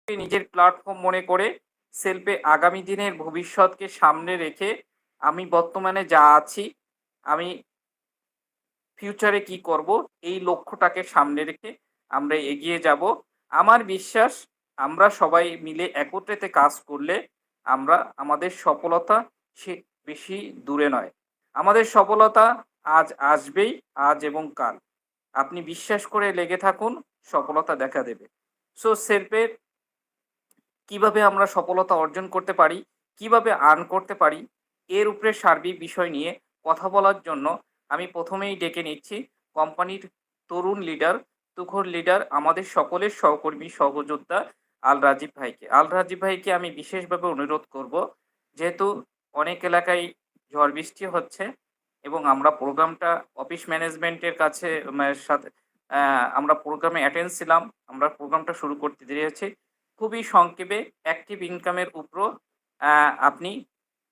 নিজের প্ল্যাটফর্ম মনে করে সেলফে আগামী দিনের ভবিষ্যৎকে সামনে রেখে আমি বর্তমানে যা আছি, আমি ফিউচারে কি করব, এই লক্ষ্যটাকে সামনে রেখে আমরা এগিয়ে যাব। আমার বিশ্বাস আমরা সবাই মিলে একত্রিতে কাজ করলে আমরা আমাদের সফলতা সে বেশি দূরে নয়। আমাদের সফলতা আজ আসবেই, আজ এবং কাল। আপনি বিশ্বাস করে লেগে থাকুন, সফলতা দেখা দেবে। সো সেলফে কিভাবে আমরা সফলতা অর্জন করতে পারি, কিভাবে আর্ন করতে পারি, এর উপরে সার্বিক বিষয় নিয়ে কথা বলার জন্য আমি প্রথমেই ডেকে নিচ্ছি কোম্পানির তরুণ লিডার, তুখোর লিডার, আমাদের সকলের সহকর্মী সহযোদ্ধা আল রাজীব ভাইকে। আল রাজীব ভাইকে আমি বিশেষভাবে অনুরোধ করব, যেহেতু অনেক এলাকায় ঝড় বৃষ্টি হচ্ছে এবং আমরা প্রোগ্রামটা অফিস ম্যানেজমেন্টের কাছে সাথে আমরা প্রোগ্রামে অ্যাটেন্ড ছিলাম, আমরা প্রোগ্রামটা শুরু করতে দেরি হয়েছে। খুবই সংক্ষেপে অ্যাক্টিভ ইনকামের উপর আপনি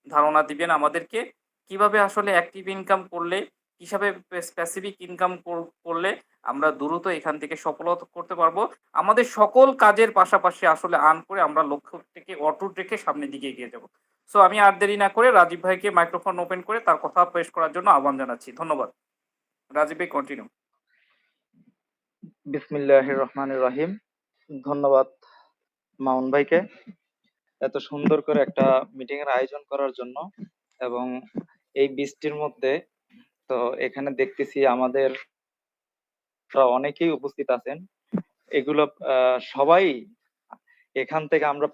ধারণা দিবেন আমাদেরকে, কিভাবে আসলে অ্যাক্টিভ ইনকাম করলে, হিসাবে স্পেসিফিক ইনকাম করলে আমরা দ্রুত এখান থেকে সফলতা করতে পারবো, আমাদের সকল কাজের পাশাপাশি আসলে আর্ন করে আমরা লক্ষ্য থেকে অটুট রেখে সামনের দিকে এগিয়ে যাব। সো আমি আর দেরি না করে রাজীব ভাইকে মাইক্রোফোন ওপেন করে তার কথা পেশ করার জন্য আহ্বান জানাচ্ছি। ধন্যবাদ। রাজীব ভাই, কন্টিনিউ। বিসমিল্লাহির রহমানির রহিম। ধন্যবাদ মামুন ভাইকে এত সুন্দর করে একটা মিটিং এর আয়োজন করার জন্য। এবং এই বৃষ্টির মধ্যে তো এখানে দেখতেছি আমাদের অনেকেই উপস্থিত আছেন। এগুলো সবাই এখান থেকে আমরা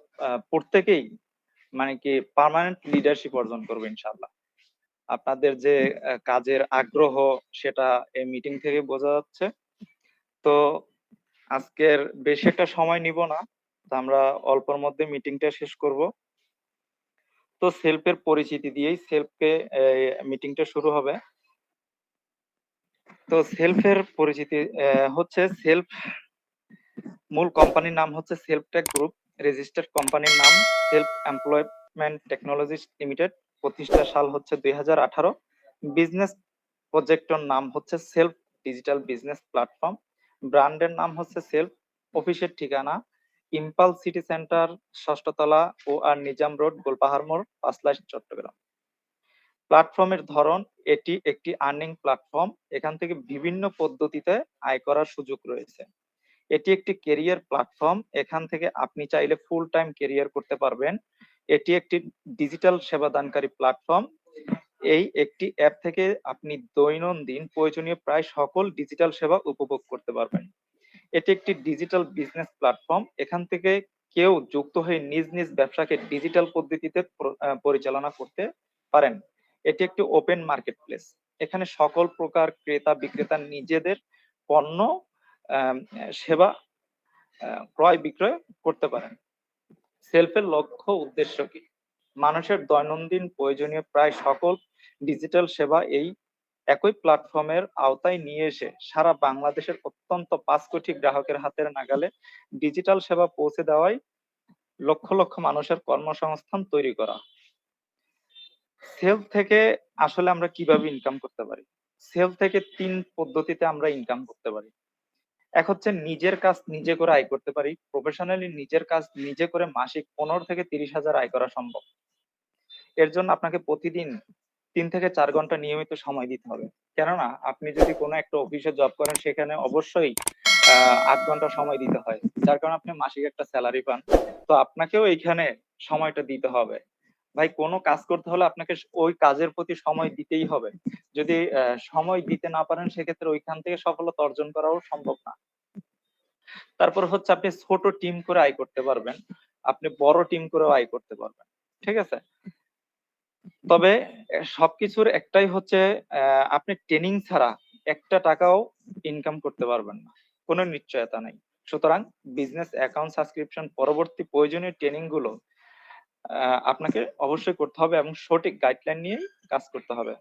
প্রত্যেকেই মানে কি পার্মানেন্ট লিডারশিপ অর্জন করবো ইনশাআল্লাহ। আপনাদের যে কাজের আগ্রহ সেটা এই মিটিং থেকে বোঝা যাচ্ছে। তো আজকের বেশি একটা সময় নিব না, তো আমরা অল্পর মধ্যে মিটিংটা শেষ করব। তো সেলফের পরিচিতি দিয়েই সেলফকে মিটিংটা শুরু হবে। তো সেলফের পরিচিতি হচ্ছে সেলফ, মূল কোম্পানির নাম হচ্ছে সেলফটেক গ্রুপ, রেজিস্টার্ড কোম্পানির নাম সেলফ এমপ্লয়মেন্ট টেকনোলজিস লিমিটেড, প্রতিষ্ঠা সাল হচ্ছে 2018, বিজনেস প্রজেক্টর নাম হচ্ছে সেলফ ডিজিটাল বিজনেস প্ল্যাটফর্ম, ব্র্যান্ডের নাম হচ্ছে সেলফ, অফিসের ঠিকানা ইম্পাল সিটি সেন্টার, ষষ্ঠতলা ও আর নিজাম রোড, গোলপাহাড় মোড়, পাঁচলাইশ, চট্টগ্রাম। প্ল্যাটফর্মের ধরন, এটি একটি আর্নিং প্ল্যাটফর্ম, এখান থেকে বিভিন্ন পদ্ধতিতে আয় করার সুযোগ রয়েছে। এটি একটি কেরিয়ার প্ল্যাটফর্ম, এখান থেকে আপনি চাইলে ফুল টাইম কেরিয়ার করতে পারবেন। এটি একটি ডিজিটাল সেবাদানকারী প্ল্যাটফর্ম, এই একটি অ্যাপ থেকে আপনি দৈনন্দিন প্রয়োজনীয় প্রায় সকল ডিজিটাল সেবা উপভোগ করতে পারবেন। এটি একটি ডিজিটাল বিজনেস প্ল্যাটফর্ম, এখান থেকে কেউ যুক্ত হয়ে নিজ নিজ ব্যবসাকে ডিজিটাল পদ্ধতিতে পরিচালনা করতে পারেন। এটি একটি ওপেন মার্কেট প্লেস, এখানে সকল প্রকার ক্রেতা বিক্রেতা নিজেদের পণ্য সেবা ক্রয় বিক্রয় করতে পারেন। সেলফের লক্ষ্য উদ্দেশ্য কি? মানুষের দৈনন্দিন প্রয়োজনীয় প্রায় সকল ডিজিটাল সেবা এই একই প্ল্যাটফর্মের আওতায় নিয়ে এসে সারা বাংলাদেশের অত্যন্ত 5 কোটি গ্রাহকের হাতের নাগালে ডিজিটাল সেবা পৌঁছে দেওয়াই লক্ষ লক্ষ মানুষের কর্মসংস্থান তৈরি করা। সেলফ থেকে আসলে আমরা কিভাবে ইনকাম করতে পারি? সেলফ থেকে 3 পদ্ধতিতে আমরা ইনকাম করতে পারি। এক হচ্ছে নিজের কাজ নিজে করে আয় করতে পারি। প্রফেশনালি নিজের কাজ নিজে করে মাসিক 15 থেকে 30,000 আয় করা সম্ভব। এর জন্য আপনাকে প্রতিদিন 3 থেকে 4 ঘন্টা নিয়মিত সময় দিতে হবে। কেননা আপনি যদি কোনো একটা অফিসে জব করেন সেখানে অবশ্যই 8 ঘন্টা সময় দিতে হয়, যার কারণে আপনি মাসিক একটা স্যালারি পান। তো আপনাকেও এইখানে সময়টা দিতে হবে। ভাই, কোনো কাজ করতে হলে আপনাকে ওই কাজের প্রতি সময় দিতেই হবে। যদি সময় দিতে না পারেন সেক্ষেত্রে ওইখান থেকে সফলতা অর্জন করাও সম্ভব না। তারপর হচ্ছে আপনি ছোট টিম করে আয় করতে পারবেন, আপনি বড় টিম করেও আয় করতে পারবেন, ঠিক আছে। তবে সবকিছুর একটাই হচ্ছে আপনি ট্রেনিং ছাড়া 1 টাকাও ইনকাম করতে পারবেন না, কোনো নিশ্চয়তা নাই। সুতরাং বিজনেস অ্যাকাউন্ট সাবস্ক্রিপশন পরবর্তী প্রয়োজনীয় ট্রেনিং গুলো আপনাকে অবশ্যই করতে হবে এবং সঠিক গাইডলাইন নিয়ে কাজ করতে হবে।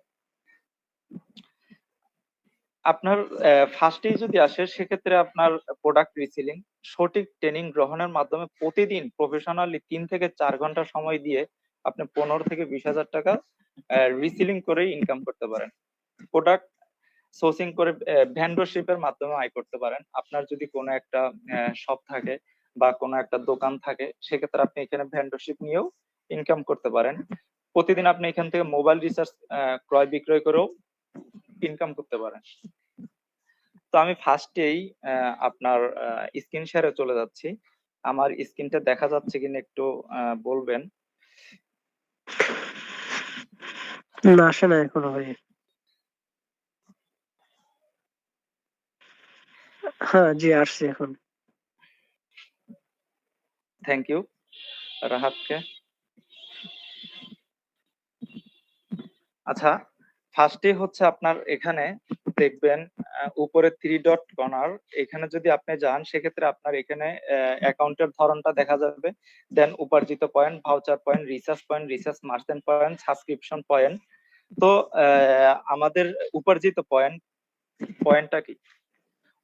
আপনার ফার্স্টেই যদি আসে সেক্ষেত্রে আপনার প্রোডাক্ট রিসেলিং, সঠিক ট্রেনিং গ্রহণের মাধ্যমে প্রতিদিন প্রফেশনালি 3 থেকে 4 ঘন্টা সময় দিয়ে আপনি 15 থেকে 20,000 টাকা রিসেলিং করে ইনকাম করতে পারেন। প্রোডাক্ট সোর্সিং করে ভেন্ডরশিপের মাধ্যমে আয় করতে পারেন। আপনার যদি কোনো একটা শপ থাকে বা কোনো একটা দোকান থাকে, সেক্ষেত্রে আপনি এখানে ভেন্ডরশিপ নিয়েও ইনকাম করতে পারেন। প্রতিদিন আপনি এখান থেকে মোবাইল রিচার্জ ক্রয় বিক্রয় করেও ইনকাম করতে পারেন। তো আমি ফার্স্টেই আপনার স্ক্রিন শেয়ারে চলে যাচ্ছি। আমার স্ক্রিনটা দেখা যাচ্ছে কিনা একটু বলবেন। না, আসে না এখনো ভাই। হ্যাঁ জি, আসছে এখন। থ্যাংক ইউ রাহাতকে। আচ্ছা, ফার্স্টে হচ্ছে আপনার এখানে দেখবেন উপরে 3 ডট কর্নার, এখানে যদি আপনি যান সেক্ষেত্রে আপনার এখানে অ্যাকাউন্টের ধরনটা দেখা যাবে। দেন উপার্জিত point, voucher point, recharge point, recharge merchant point, subscription point. তো আমাদের উপার্জিত পয়েন্টটা কি?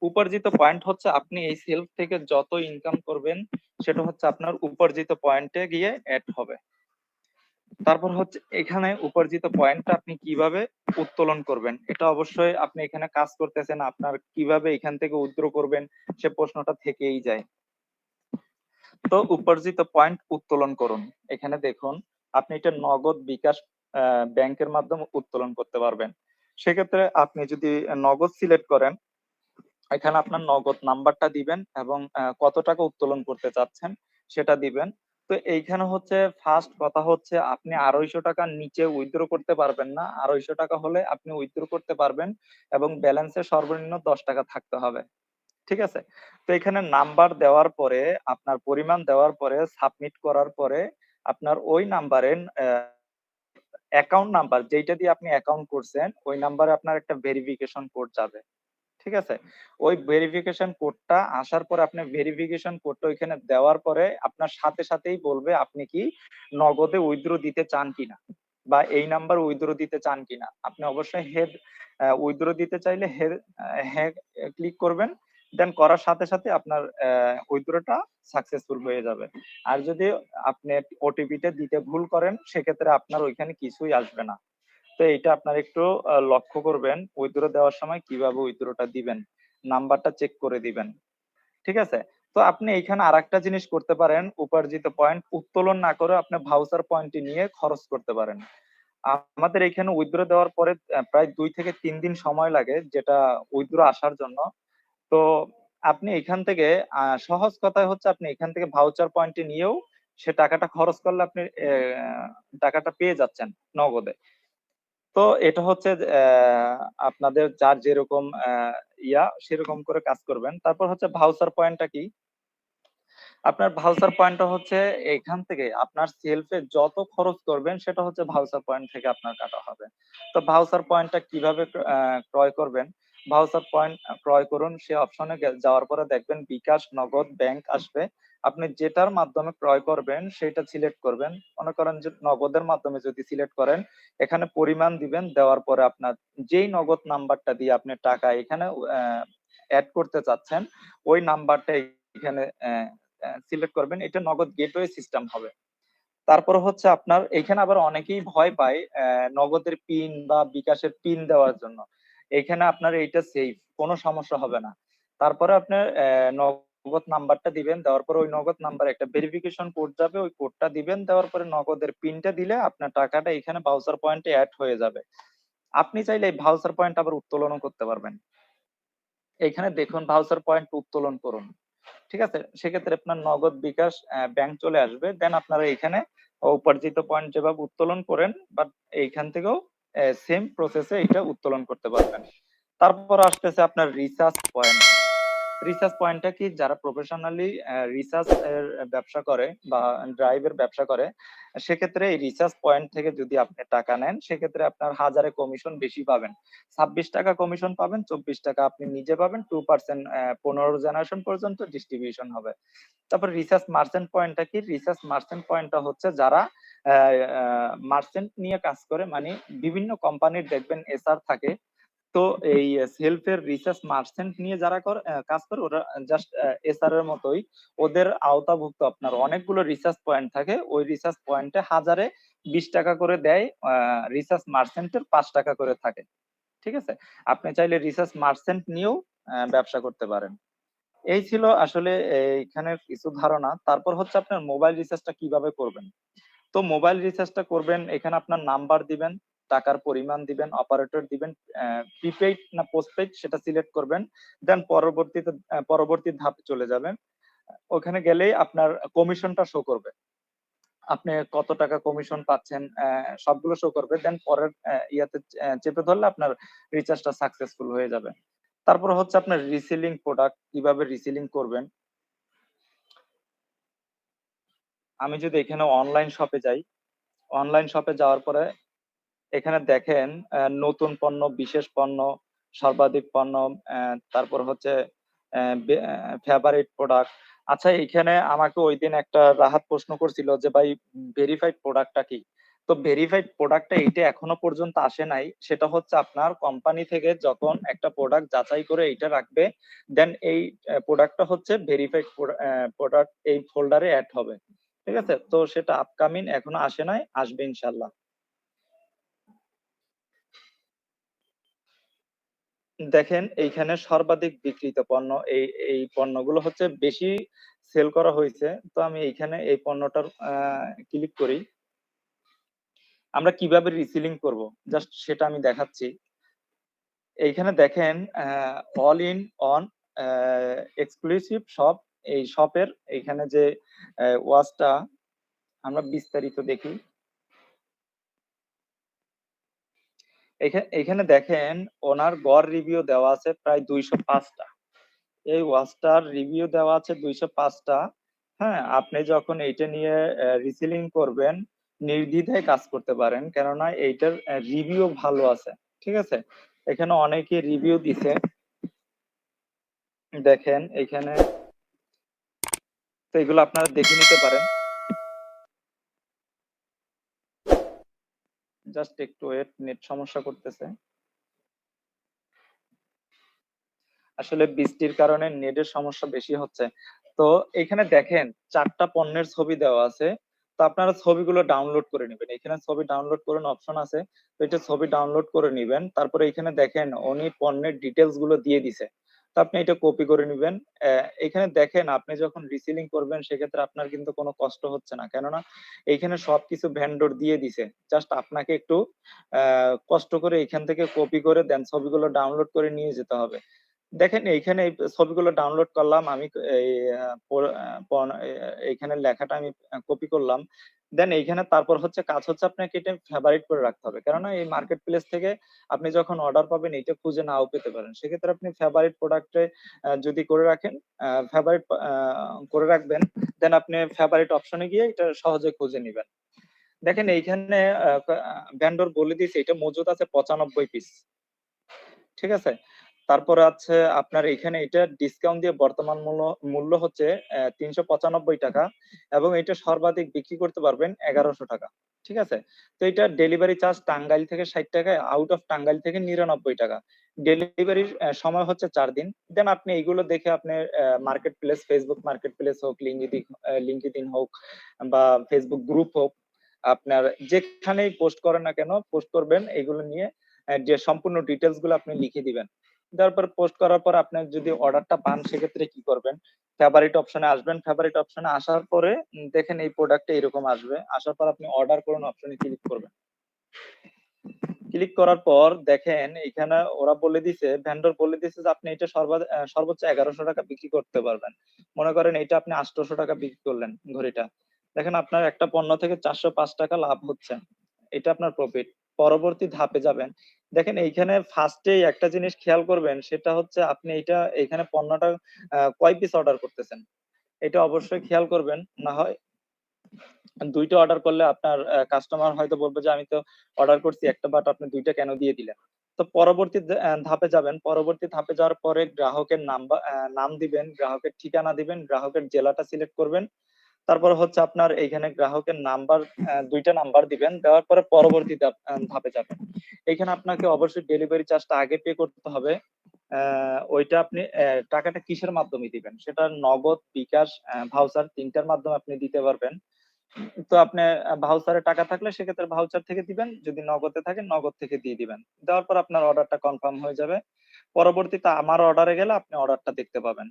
উপার্জিত পয়েন্ট হচ্ছে আপনি এই সেলফ থেকে যত ইনকাম করবেন সেটা হচ্ছে আপনার উপার্জিত পয়েন্টে গিয়ে অ্যাড হবে। তারপর হচ্ছে এখানে উপার্জিত পয়েন্টটা আপনি কিভাবে উত্তোলন করবেন, এটা অবশ্যই আপনি এখানে কাজ করতেছেন, আপনার কিভাবে এখান থেকে উইথড্র করবেন সে প্রশ্নটা থেকেই যায়। তো উপার্জিত পয়েন্ট উত্তোলন করুন। এখানে দেখুন আপনি এটা নগদ, বিকাশ, ব্যাংকের মাধ্যমে উত্তোলন করতে পারবেন। সেক্ষেত্রে আপনি যদি নগদ সিলেক্ট করেন, এখানে আপনার নগদ নাম্বারটা দিবেন এবং কত টাকা উত্তোলন করতে চাচ্ছেন সেটা দিবেন। তো এইখানে হচ্ছে ফার্স্ট কথা হচ্ছে আপনি 250 টাকার নিচে উইথড্র করতে পারবেন না। 250 টাকা হলে আপনি উইথড্র করতে পারবেন এবং ব্যালেন্সে সর্বনিম্ন 10 টাকা থাকতে হবে। ঠিক আছে? তো এখানে নাম্বার দেওয়ার পরে, আপনার পরিমাণ দেওয়ার পরে, সাবমিট করার পরে আপনার ওই নাম্বারে অ্যাকাউন্ট নাম্বার যেটা দিয়ে আপনি অ্যাকাউন্ট করছেন ওই নাম্বারে আপনার একটা ভেরিফিকেশন কোড যাবে। ঠিক আছে? ওই ভেরিফিকেশন কোডটা আসার পরে আপনি ভেরিফিকেশন কোডটা ওইখানে দেওয়ার পরে আপনার সাথে সাথেই বলবে আপনি কি নগদে উইথড্র দিতে চান কিনা বা এই নাম্বার উইথড্র দিতে চান কিনা। আপনি অবশ্যই হেড উইথড্র দিতে চাইলে হ্যাঁ ক্লিক করবেন। দেন করার সাথে সাথে আপনার উইথড্রটা সাকসেসফুল হয়ে যাবে। আর যদি আপনি ওটিপিটা দিতে ভুল করেন সেক্ষেত্রে আপনার ওইখানে কিছুই আসবে না। তো এটা আপনার একটু লক্ষ্য করবেন উইথড্র দেওয়ার সময় কিভাবে উইথড্রটা দিবেন, নাম্বারটা চেক করে দিবেন। ঠিক আছে? তো আপনি এখানে আরেকটা জিনিস করতে পারেন, উপার্জিত পয়েন্ট উত্তোলন না করে আপনি ভাউচার পয়েন্টটি নিয়ে খরচ করতে পারেন। আমাদের এখানে উইথড্র দেওয়ার পরে প্রায় 2 থেকে 3 দিন সময় লাগে যেটা উইথড্র আসার জন্য। তো আপনি এখান থেকে সহজ কথায় হচ্ছে আপনি এখান থেকে ভাউচার পয়েন্টটি নিয়েও সে টাকাটা খরচ করলে আপনি টাকাটা পেয়ে যাচ্ছেন নগদে। তো এটা হচ্ছে আপনাদের যার যেরকম সেরকম করে কাজ করবেন। তারপর হচ্ছে ভাউচার পয়েন্টটা কি? আপনার ভাউচার পয়েন্টটা হচ্ছে এখান থেকে আপনার সেলফে যত খরচ করবেন সেটা হচ্ছে ভাউচার পয়েন্ট থেকে আপনার কাটা হবে। তো ভাউচার পয়েন্টটা কিভাবে ক্রয় করবেন? ভাউচার পয়েন্ট ক্রয় করুন, সে অপশনে যাওয়ার পরে দেখবেন বিকাশ, নগদ, ব্যাংক আসবে। আপনি যেটার মাধ্যমে ক্রয় করবেন সেটা সিলেক্ট করবেন। মনে করেন যে নগদের মাধ্যমে যদি সিলেক্ট করেন, এখানে পরিমাণ দিবেন, দেওয়ার পরে আপনার যেই নগদ নাম্বারটা দিয়ে আপনি টাকা এখানে অ্যাড করতে চাচ্ছেন ওই নাম্বারটা এখানে সিলেক্ট করবেন। এটা নগদ গেটওয়ে সিস্টেম হবে। তারপর হচ্ছে আপনার এখানে আবার অনেকেই ভয় পায় নগদের পিন বা বিকাশের পিন দেওয়ার জন্য। এখানে আপনার এইটা সেফ, কোনো সমস্যা হবে না। তারপরে আপনার নগদ নাম্বারটা দিবেন, দেওয়ার পরে ওই নগদ নাম্বারে একটা ভেরিফিকেশন কোড যাবে, ওই কোডটা দিবেন, দেওয়ার পরে নগদের পিনটা দিলে আপনার টাকাটা এখানে ভাউচার পয়েন্টে অ্যাড হয়ে যাবে। আপনি চাইলে এই ভাউচার পয়েন্ট আবার উত্তোলনও করতে পারবেন। এখানে দেখুন ভাউচার পয়েন্ট উত্তোলন করুন। ঠিক আছে? সেক্ষেত্রে আপনার নগদ, বিকাশ, ব্যাংক চলে আসবে। দেন আপনারা এখানে উপার্জিত পয়েন্ট যেভাবে উত্তোলন করেন বাট এইখান থেকেও সেম প্রসেসে এটা উত্তোলন করতে পারবেন। তারপর আসতেছে আপনার রিচার্জ পয়েন্ট। রিচার্জ পয়েন্টটা কি? যারা প্রফেশনালি রিচার্জ এর ব্যবসা করে বা ড্রাইভের ব্যবসা করে সেক্ষেত্রে এই রিচার্জ পয়েন্ট থেকে যদি আপনি টাকা নেন সেক্ষেত্রে আপনার 1000 কমিশন বেশি পাবেন। 26 টাকা কমিশন পাবেন, 24 টাকা আপনি নিজে পাবেন, 2% 15 জেনারেশন পর্যন্ত ডিস্ট্রিবিউশন হবে। তারপর রিচার্জ মার্চেন্ট পয়েন্টটা কি? রিচার্জ মার্চেন্ট পয়েন্টটা হচ্ছে যারা মার্চেন্ট নিয়ে কাজ করে, মানে বিভিন্ন কোম্পানির দেখবেন এসআর থাকে। তো এই সেলফের রিসার্চ মার্চেন্ট নিয়ে যারা কাজ করে ওরা জাস্ট এসআর এর মতোই, ওদের আওতাভুক্ত আপনার অনেকগুলো রিসার্চ পয়েন্ট থাকে। ওই রিসার্চ পয়েন্টে 1000-এ 20 টাকা করে দেয়, রিসার্চ মার্চেন্টের 5 টাকা করে থাকে। ঠিক আছে? আপনি চাইলে রিসার্চ মার্চেন্ট নিয়েও ব্যবসা করতে পারেন। এই ছিল আসলে এইখানের কিছু ধারণা। তারপর হচ্ছে আপনার মোবাইল রিচার্জটা কিভাবে করবেন। তো মোবাইল রিচার্জটা করবেন, এখানে আপনার নাম্বার দিবেন, টাকার পরিমাণ দিবেন, অপারেটর দিবেন, প্রিপেইড না পোস্টপেইড সেটা সিলেক্ট করবেন। দেন পরবর্তী ধাপে চলে যাবেন। ওখানে গেলেই আপনার কমিশনটা শো করবে। আপনি কত টাকা কমিশন পাচ্ছেন সবগুলো শো করবে। দেন পরের ইয়াতে চেপে ধরলে আপনার রিচার্জটা সাকসেসফুল হয়ে যাবে। তারপর হচ্ছে আপনার রিসেলিং প্রোডাক্ট কিভাবে রিসেলিং করবেন। আমি যদি এখানে অনলাইন শপে যাই, অনলাইন শপে যাওয়ার পরে এখানে দেখেন নতুন পণ্য, বিশেষ পণ্য, সর্বাধিক পণ্য, তারপর হচ্ছে ফেভারিট প্রোডাক্ট। আচ্ছা, এইখানে আমাকে ওই দিন একটা রাহাত প্রশ্ন করছিল যে ভাই ভেরিফাইড প্রোডাক্টটা কি। তো ভেরিফাইড প্রোডাক্টটা এইটা এখনো পর্যন্ত আসে নাই। সেটা হচ্ছে আপনার কোম্পানি থেকে যখন একটা প্রোডাক্ট যাচাই করে এইটা রাখবে, দেন এই প্রোডাক্টটা হচ্ছে ভেরিফাইড প্রোডাক্ট এই ফোল্ডারে অ্যাড হবে। ঠিক আছে, তো সেটা আপকামিং, এখনো আসে নাই, আসবে ইনশাল্লাহ। দেখেন এইখানে সর্বাধিক বিক্রিত পণ্য, এই পণ্যগুলো হচ্ছে বেশি সেল করা হয়েছে। তো আমি এইখানে এই পণ্যটার ক্লিক করি। আমরা কিভাবে রিসেলিং করব জাস্ট সেটা আমি দেখাচ্ছি। এইখানে দেখেন all in on exclusive shop, এই শপের এইখানে যে ওয়াচটা আমরা বিস্তারিত দেখি। এখানে দেখেন ওনার গড় রিভিউ দেওয়া আছে প্রায় 205টা। এই ওয়াচটার রিভিউ দেওয়া আছে 205টা। হ্যাঁ, আপনি যখন এইটা নিয়ে রিসেলিং করবেন নির্দ্বিধায় কাজ করতে পারেন, কেননা এইটার রিভিউ ভালো আছে। ঠিক আছে, এখানে অনেকে রিভিউ দিছে, দেখেন এখানে, তো এগুলো আপনারা দেখে নিতে পারেন। জাস্ট একটু ওয়েট, নেট সমস্যা করতেছে। আসলে বৃষ্টির কারণে নেটের সমস্যা বেশি হচ্ছে। তো এখানে দেখেন 4টা পণ্যের ছবি দেওয়া আছে। তো আপনারা ছবিগুলো ডাউনলোড করে নেবেন, এখানে ছবি ডাউনলোড করার অপশন আছে। তো এটা ছবি ডাউনলোড করে নেবেন। তারপরে এখানে দেখেন উনি পণ্যের ডিটেলস গুলো দিয়ে দিছে, তো আপনি এটা কপি করে নেবেন। এখানে দেখেন আপনি যখন রিসেলিং করবেন সেক্ষেত্রে আপনার কিন্তু কোনো কষ্ট হচ্ছে না, কেননা এইখানে সবকিছু ভেন্ডর দিয়ে দিছে। জাস্ট আপনাকে একটু কষ্ট করে এখান থেকে কপি করে দেন ছবিগুলো ডাউনলোড করে নিয়ে যেতে হবে। দেখেন এইখানে এই ছবিগুলো ডাউনলোড করলাম আমি, এই এইখানে লেখাটা আমি কপি করলাম। দেন এইখানে তারপর হচ্ছে কাজ হচ্ছে আপনাকে এটা ফেভারিট করে রাখতে হবে, কেননা এই মার্কেট প্লেস থেকে আপনি যখন অর্ডার পাবেন এটা খুঁজে নাও পেতে পারেন। সেক্ষেত্রে আপনি ফেভারিট প্রোডাক্টে যদি করে রাখেন, ফেভারিট করে রাখবেন, দেন আপনি ফেভারিট অপশনে গিয়ে এটা সহজে খুঁজে নিবেন। দেখেন এইখানে ভেন্ডর বলে দিয়েছে এটা মজুদ আছে 95 পিস। ঠিক আছে, তারপরে আছে আপনার এখানে এটা ডিসকাউন্ট দিয়ে বর্তমান মূল্য হচ্ছে 395 টাকা, এবং এটা সর্বাধিক বিক্রি করতে পারবেন 1100 টাকা। ঠিক আছে, তো এটা ডেলিভারি চার্জ টাঙ্গাইল থেকে 60 টাকা, আউট অফ টাঙ্গাইল থেকে 99 টাকা। ডেলিভারির সময় হচ্ছে 4 দিন। দেন আপনি এইগুলো দেখে আপনি market place, Facebook market place হোক, লিঙ্কডইন হোক, বা ফেসবুক গ্রুপ হোক, আপনার যেখানেই পোস্ট করেন না কেন পোস্ট করবেন এগুলো নিয়ে, যে সম্পূর্ণ ডিটেলস গুলো আপনি লিখে দিবেন। তারপর পোস্ট করার পর আপনি যদি অর্ডারটা পান সেক্ষেত্রে কি করবেন, ফেভারিট অপশনে আসবেন। ফেভারিট অপশনে আসার পরে দেখেন এই প্রোডাক্টটা এরকম আসবে। আসার পর আপনি অর্ডার করুন অপশনে ক্লিক করবেন। ক্লিক করার পর দেখেন এখানে ওরা বলে দিছে, ভেন্ডর বলে দিছে যে আপনি এটা সর্বোচ্চ 1100 টাকা বিক্রি করতে পারবেন। মনে করেন এটা আপনি 800 টাকা বিক্রি করলেন ঘড়িটা, দেখেন আপনার একটা পণ্য থেকে 405 টাকা লাভ হচ্ছে, এটা আপনার প্রফিট। পরবর্তী ধাপে যাবেন, দেখেন এইখানে ফার্স্টেই একটা জিনিস খেয়াল করবেন, সেটা হচ্ছে আপনি এটা এখানে পণ্যটা কয় পিস অর্ডার করতেছেন, এটা অবশ্যই খেয়াল করবেন। না হয় 2টা অর্ডার করলে আপনার কাস্টমার হয়তো বলবে যে আমি তো অর্ডার করছি একটা, বাট আপনি 2টা কেন দিয়ে দিলেন। তো পরবর্তী ধাপে যাবেন। পরবর্তী ধাপে যাওয়ার পরে গ্রাহকের নাম দিবেন, গ্রাহকের ঠিকানা দিবেন, গ্রাহকের জেলাটা সিলেক্ট করবেন। তারপর হচ্ছে আপনার এইখানে গ্রাহকের নাম্বার, 2টা নাম্বার দিবেন। দেওয়ার পরে পরবর্তী ধাপে যাবেন। এখানে আপনাকে অবশ্যই ডেলিভারি চার্জটা আগে পে করতে হবে। ওইটা আপনি টাকাটা কিসের মাধ্যমে দিবেন, সেটা নগদ, বিকাশ, ভাউচার, 3টার মাধ্যমে আপনি দিতে পারবেন। তো আপনি ভাউচারে টাকা থাকলে সেক্ষেত্রে ভাউচার থেকে দিবেন, যদি নগদে থাকে নগদ থেকে দিয়ে দিবেন। দেওয়ার পর আপনার অর্ডারটা কনফার্ম হয়ে যাবে। পরবর্তীতে আমার অর্ডারে গেলে আপনি অর্ডারটা দেখতে পাবেন।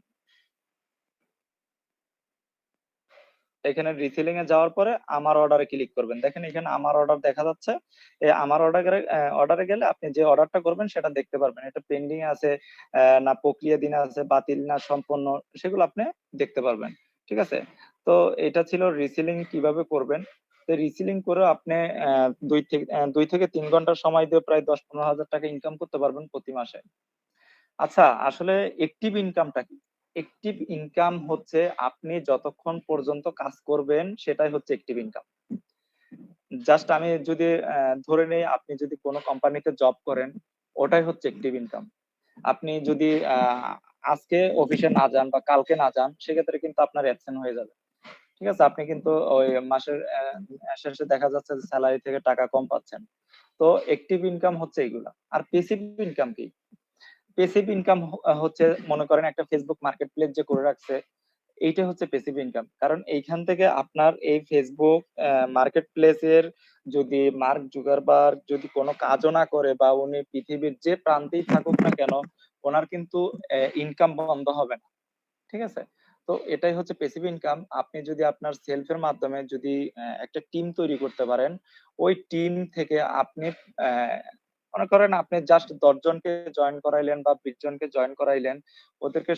এখানে রিসেলিং এ যাওয়ার পরে আমার অর্ডারে ক্লিক করবেন। দেখেন এখানে আমার অর্ডার দেখা যাচ্ছে। আমার অর্ডারে গেলে আপনি যে অর্ডারটা করবেন সেটা দেখতে পারবেন। এটা পেন্ডিং আছে না প্রক্রিয়াধীন আছে, বাতিল না সম্পন্ন, সেগুলো আপনি দেখতে পারবেন। ঠিক আছে? তো এটা ছিল রিসেলিং কিভাবে করবেন। তো রিসেলিং করে আপনি 2 থেকে 3 ঘন্টা সময় দিয়ে প্রায় 10-15 হাজার টাকা ইনকাম করতে পারবেন প্রতি মাসে। আচ্ছা, আসলে অ্যাক্টিভ ইনকামটা কি? অ্যাক্টিভ ইনকাম হচ্ছে আপনি যতক্ষণ পর্যন্ত কাজ করবেন সেটাই হচ্ছে অ্যাক্টিভ ইনকাম। জাস্ট আমি যদি ধরে নেই আপনি যদি কোনো কোম্পানিতে জব করেন, ওটাই হচ্ছে অ্যাক্টিভ ইনকাম। আপনি যদি আজকে অফিসে না যান বা কালকে না যান, সেক্ষেত্রে কিন্তু আপনার অ্যাবসেন্ট হয়ে যাবে। ঠিক আছে? আপনি কিন্তু ওই মাসের শেষে দেখা যাচ্ছে যে স্যালারি থেকে টাকা কম পাচ্ছেন। তো অ্যাক্টিভ ইনকাম হচ্ছে এগুলা। আর প্যাসিভ ইনকাম কি? প্যাসিভ ইনকাম হচ্ছে মনে করেন একটা ফেসবুক মার্কেট প্লেস যে করে রাখছে, এইটা হচ্ছে প্যাসিভ ইনকাম। কারণ এইখান থেকে আপনার এই ফেসবুক মার্কেট প্লেসের যদি মার্ক জুকারবার্গ যদি কোনো কাজও না করে বা উনি পৃথিবীর যে প্রান্তেই থাকুক না কেন, ওনার কিন্তু ইনকাম বন্ধ হবে না। ঠিক আছে? তো এটাই হচ্ছে প্যাসিভ ইনকাম। আপনি যদি আপনার সেলফের মাধ্যমে যদি একটা টিম তৈরি করতে পারেন, ওই টিম থেকে আপনি মনে করেন আপনি জাস্ট 10 জনকে জয়েন করাইলেন বা 20 জনকে জয়েন করাইলেন, ওদেরকে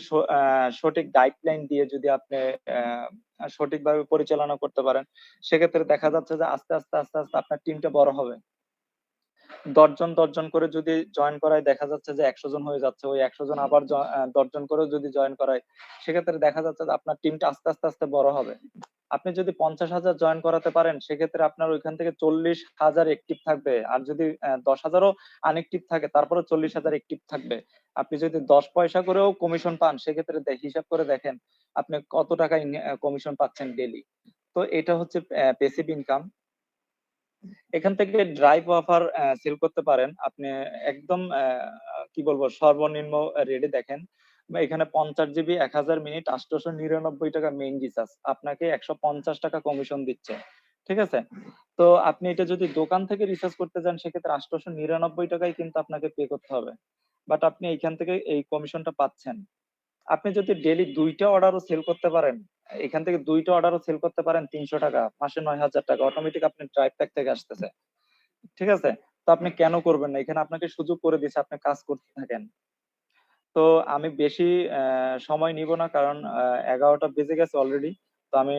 সঠিক গাইডলাইন দিয়ে যদি আপনি সঠিকভাবে পরিচালনা করতে পারেন, সেক্ষেত্রে দেখা যাচ্ছে যে আস্তে আস্তে আপনার টিমটা বড় হবে। 10 জন করে যদি জয়েন করায় দেখা যাচ্ছে যে 100 জন হয়ে যাচ্ছে। ওই 100 জন আবার 10 জন করেও যদি জয়েন করায়, সেক্ষেত্রে দেখা যাচ্ছে যে আপনার টিমটা আস্তে আস্তে বড় হবে। আপনি যদি 50,000 জয়েন করাতে পারেন, সেক্ষেত্রে আপনার ওইখান থেকে 40,000 অ্যাক্টিভ থাকবে। আর যদি 10,000ও আনএক্টিভ থাকে, তারপরেও 40,000 অ্যাক্টিভ থাকবে। আপনি যদি 10 পয়সা করেও কমিশন পান, সেক্ষেত্রে হিসাব করে দেখেন আপনি কত টাকা কমিশন পাচ্ছেন ডেইলি। তো এটা হচ্ছে প্যাসিভ ইনকাম। এখান থেকে ড্রাইভ অফার সেল করতে পারেন। আপনি একদম কি বলবো সর্বনিম্ন রেটে দেখেন, এখানে 50 জিবি 1000 মিনিট 899 টাকা মেইন রিচার্জ, আপনাকে 150 টাকা কমিশন দিচ্ছে। ঠিক আছে? তো আপনি এটা যদি দোকান থেকে রিচার্জ করতে যান, সেক্ষেত্রে 899 টাকাই কিন্তু আপনাকে পে করতে হবে। বাট আপনি এইখান থেকে এই কমিশনটা পাচ্ছেন। আপনি যদি ডেইলি 2টা অর্ডারও সেল করতে পারেন, এখান থেকে 2টা অর্ডারও সেল করতে পারেন 300 টাকা, মাসে 9,000 টাকা অটোমেটিক আপনার ড্রাইভ প্যাক থেকে আসতেছে। ঠিক আছে? তো আপনি কেন করবেন না? এখানে আপনাকে সুযোগ করে দিয়েছে, আপনি কাজ করতে থাকেন। তো আমি বেশি সময় নিব না, কারণ 11টা বেজে গেছে অলরেডি। তো আমি